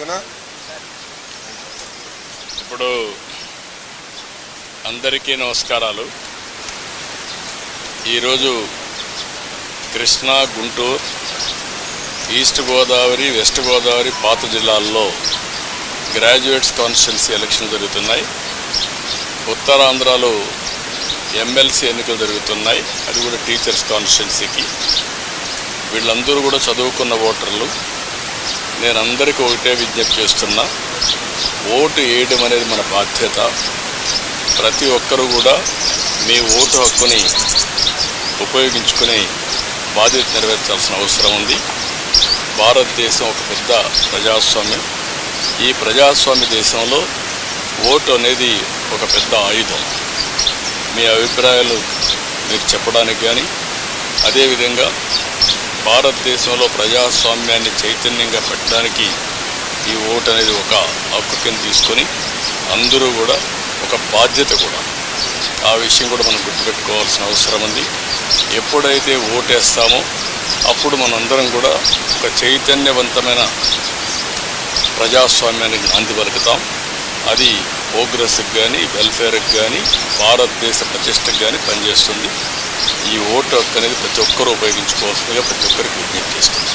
ఓకేనా? ఇప్పుడు అందరికీ నమస్కారాలు. ఈరోజు కృష్ణా, గుంటూరు, ఈస్ట్ గోదావరి, వెస్ట్ గోదావరి, పాత జిల్లాల్లో గ్రాడ్యుయేట్స్ కాన్స్టిట్యున్సీ ఎలక్షన్ జరుగుతున్నాయి. ఉత్తరాంధ్రలో ఎమ్మెల్సీ ఎన్నికలు జరుగుతున్నాయి, అది కూడా టీచర్స్ కాన్స్టిట్యున్సీకి. వీళ్ళందరూ కూడా చదువుకున్న ఓటర్లు. నేను అందరికీ ఒకటే విజ్ఞప్తి చేస్తున్నా, ఓటు వేయడం అనేది మన బాధ్యత. ప్రతి ఒక్కరూ కూడా మీ ఓటు హక్కుని ఉపయోగించుకునే బాధ్యత నెరవేర్చాల్సిన అవసరం ఉంది. భారతదేశం ఒక పెద్ద ప్రజాస్వామ్యం. ఈ ప్రజాస్వామ్య దేశంలో ఓటు అనేది ఒక పెద్ద ఆయుధం. మీ అభిప్రాయాలు మీరు చెప్పడానికి కానీ, అదేవిధంగా భారతదేశంలో ప్రజాస్వామ్యాన్ని చైతన్యంగా పెట్టడానికి ఈ ఓటు అనేది ఒక హక్కు కింద తీసుకొని అందరూ కూడా ఒక బాధ్యత కూడా. ఆ విషయం కూడా మనం గుర్తుపెట్టుకోవాల్సిన అవసరం ఉంది. ఎప్పుడైతే ఓటేస్తామో అప్పుడు మనందరం కూడా ఒక చైతన్యవంతమైన ప్రజాస్వామ్యానికి నాంది పలుకుతాం. అది ప్రోగ్రెస్కి కానీ, వెల్ఫేర్కి కానీ, భారతదేశ ప్రతిష్టకు కానీ పనిచేస్తుంది. ఈ ఓటు హక్కు అనేది ప్రతి ఒక్కరూ ఉపయోగించుకోవాల్సిందిగా ప్రతి ఒక్కరికి విజ్ఞప్తి చేస్తుంది.